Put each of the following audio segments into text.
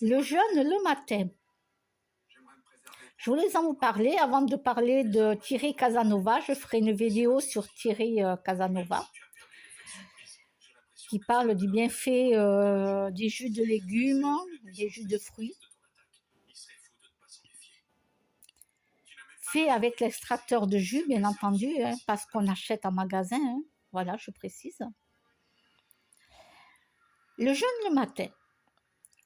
Le jeûne le matin. Je voulais en vous parler avant de parler de Thierry Casanova. Je ferai une vidéo sur Thierry Casanova qui parle du bienfait des jus de légumes, des jus de fruits, fait avec l'extracteur de jus, bien entendu, hein, parce qu'on achète en magasin. Hein. Voilà, je précise. Le jeûne le matin.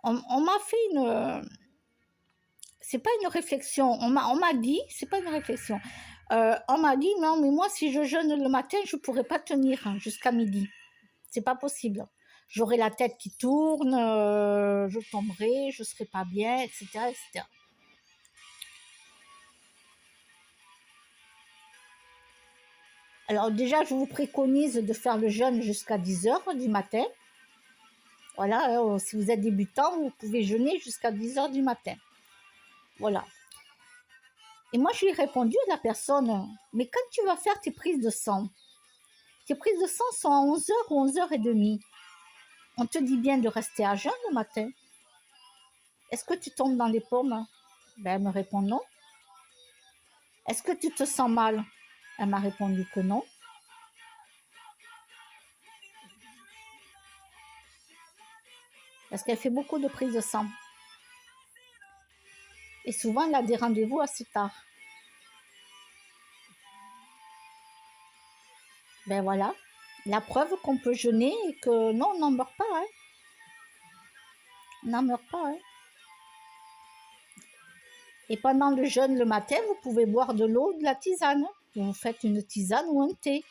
On m'a fait une... c'est pas une réflexion. On m'a dit, c'est pas une réflexion. On m'a dit, non, mais moi, si je jeûne le matin, je pourrais pas tenir jusqu'à midi. C'est pas possible. J'aurai la tête qui tourne, je tomberai, je serai pas bien, etc., etc. Alors déjà, je vous préconise de faire le jeûne jusqu'à 10h du matin. Voilà, si vous êtes débutant, vous pouvez jeûner jusqu'à 10h du matin. Voilà. Et moi, je lui ai répondu à la personne, mais quand tu vas faire tes prises de sang sont à 11h ou 11h30. On te dit bien de rester à jeun le matin. Est-ce que tu tombes dans les pommes? Ben, elle me répond non. Est-ce que tu te sens mal? Elle m'a répondu que non. Parce qu'elle fait beaucoup de prises de sang. Et souvent, elle a des rendez-vous assez tard. Ben voilà, la preuve qu'on peut jeûner et que non, on n'en meurt pas. Hein. On n'en meurt pas. Hein. Et pendant le jeûne le matin, vous pouvez boire de l'eau, de la tisane. Vous faites une tisane ou un thé.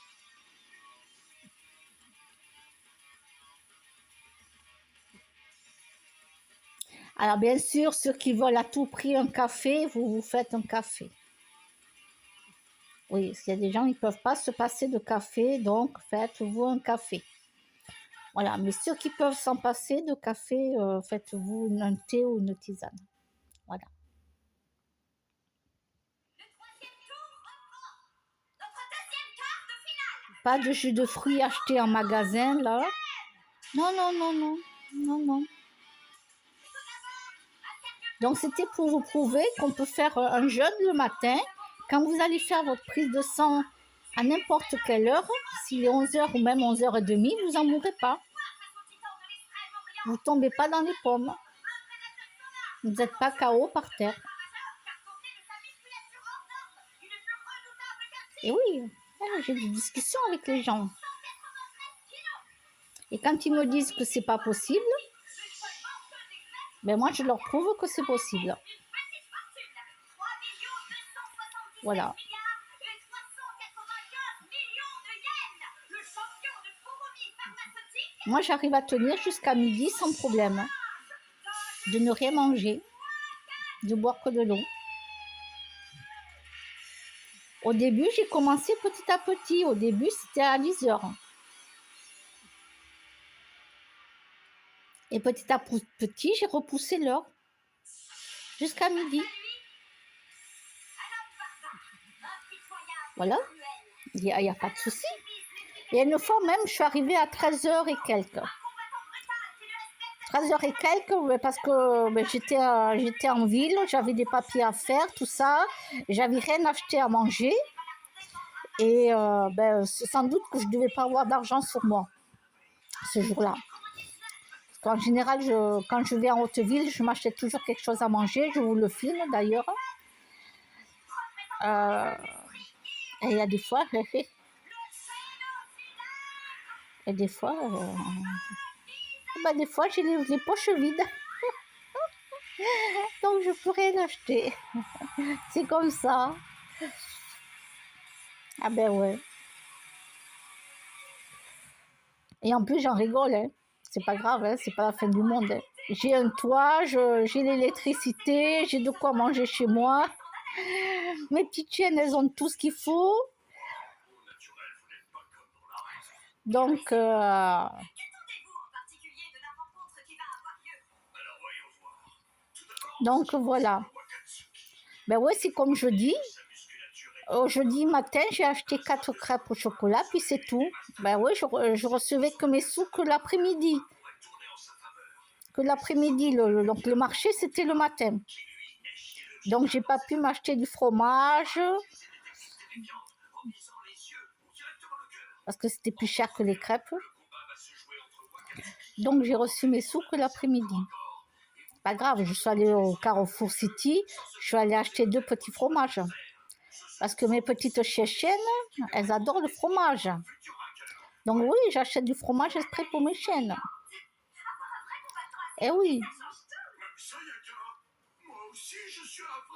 Alors bien sûr, ceux qui veulent à tout prix un café, vous vous faites un café. Oui, parce qu'il y a des gens qui ne peuvent pas se passer de café, donc faites-vous un café. Voilà, mais ceux qui peuvent s'en passer de café, faites-vous un thé ou une tisane. Voilà. Pas de jus de fruits acheté en magasin, là. Non, non, non, non. Non, non. Donc, c'était pour vous prouver qu'on peut faire un jeûne le matin. Quand vous allez faire votre prise de sang à n'importe quelle heure, s'il est 11h ou même 11h30, vous n'en mourrez pas. Vous ne tombez pas dans les pommes. Vous n'êtes pas KO par terre. Et oui, j'ai des discussions avec les gens. Et quand ils me disent que c'est pas possible, ben moi je leur prouve que c'est possible. Voilà. Moi j'arrive à tenir jusqu'à midi sans problème. De ne rien manger, de boire que de l'eau. Au début, j'ai commencé petit à petit. Au début, c'était à 10h. Et petit à petit, j'ai repoussé l'heure jusqu'à midi. Voilà, il n'y a pas de souci. Et une fois même, je suis arrivée à 13h et quelques. 13h et quelques, parce que j'étais en ville, j'avais des papiers à faire, tout ça. J'avais rien acheté à manger. Et sans doute que je ne devais pas avoir d'argent sur moi ce jour-là. En général, quand je vais en Haute-Ville, je m'achète toujours quelque chose à manger. Je vous le filme d'ailleurs. Et il y a des fois... et des fois... des fois, j'ai les poches vides. Donc, je ne peux rien acheter. C'est comme ça. Ah ben ouais. Et en plus, j'en rigole. Hein. C'est pas grave, hein. C'est pas la fin du monde. Hein. J'ai un toit, j'ai l'électricité, j'ai de quoi manger chez moi. Mes petites chiennes, elles ont tout ce qu'il faut. Donc, voilà. Ben ouais, c'est comme je dis. Jeudi matin, j'ai acheté 4 crêpes au chocolat, puis c'est tout. Ben ouais, je recevais que mes sous que l'après-midi. que l'après-midi. Donc le marché, c'était le matin. Donc j'ai pas pu m'acheter du fromage parce que c'était plus cher que les crêpes. Donc j'ai reçu mes sous que l'après-midi. Pas grave, je suis allée au Carrefour City, je suis allée acheter 2 petits fromages. Parce que mes petites chiennes, elles adorent le fromage. Donc oui, j'achète du fromage exprès pour mes chiennes. Eh oui.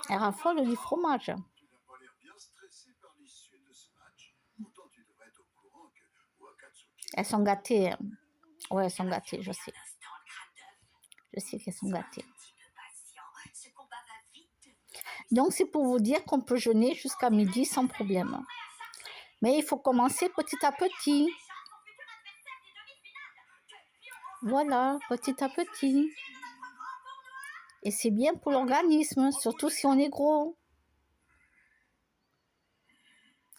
Elles raffolent du fromage. Elles sont gâtées. Ouais, elles sont gâtées, je sais. Je sais qu'elles sont gâtées. Donc, c'est pour vous dire qu'on peut jeûner jusqu'à midi sans problème. Mais il faut commencer petit à petit. Voilà, petit à petit. Et c'est bien pour l'organisme, surtout si on est gros.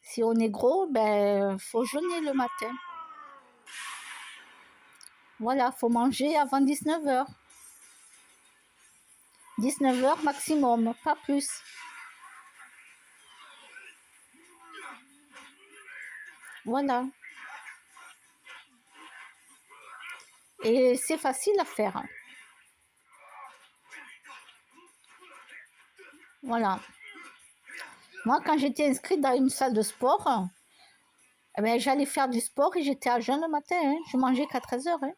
Si on est gros, ben, faut jeûner le matin. Voilà, faut manger avant 19h. 19h maximum, pas plus. Voilà. Et c'est facile à faire. Voilà. Moi, quand j'étais inscrite dans une salle de sport, eh ben, j'allais faire du sport et j'étais à jeun le matin. Hein. Je mangeais qu'à 13h. Hein.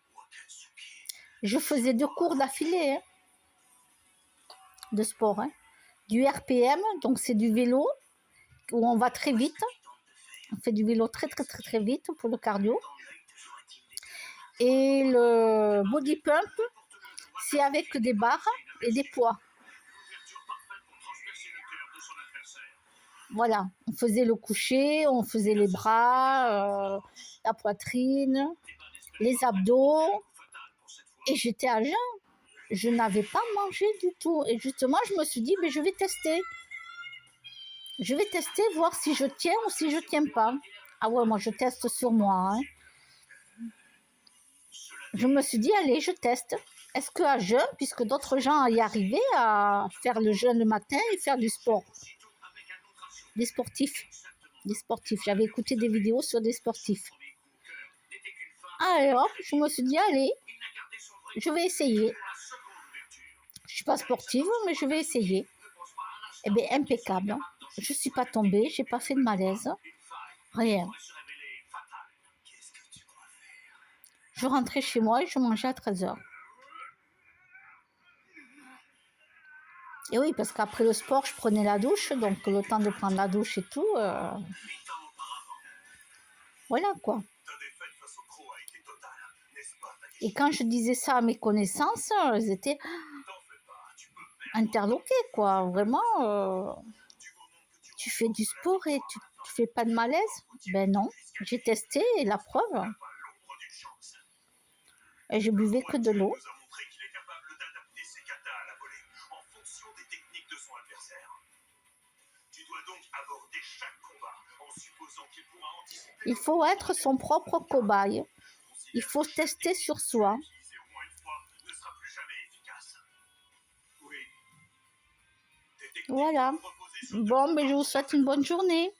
Je faisais 2 cours d'affilée hein, de sport. Hein. Du RPM, donc c'est du vélo où on va très vite. On fait du vélo très vite pour le cardio. Et le body pump, c'est avec des barres et des poids. Voilà, on faisait le coucher, on faisait les bras, la poitrine, les abdos. Et j'étais à jeun. Je n'avais pas mangé du tout. Et justement, je me suis dit, mais je vais tester. Je vais tester, voir si je tiens ou si je ne tiens pas. Ah ouais, moi je teste sur moi. Hein. Je me suis dit, allez, je teste. Est-ce qu'à jeun, puisque d'autres gens y arrivaient à faire le jeûne le matin et faire du sport. Des sportifs. J'avais écouté des vidéos sur des sportifs. Alors, je me suis dit, allez, je vais essayer. Je ne suis pas sportive, mais je vais essayer. Eh bien, impeccable. Je ne suis pas tombée, je n'ai pas fait de malaise. Rien. Je rentrais chez moi et je mangeais à 13h. Et oui, parce qu'après le sport, je prenais la douche, donc le temps de prendre la douche et tout. Voilà quoi. Et quand je disais ça à mes connaissances, elles étaient interloquées quoi. Vraiment, tu fais du sport et tu fais pas de malaise? Ben non, j'ai testé et la preuve. Et je buvais que de l'eau. Il faut être son propre cobaye. Il faut tester sur soi. Voilà. Bon, mais je vous souhaite une bonne journée.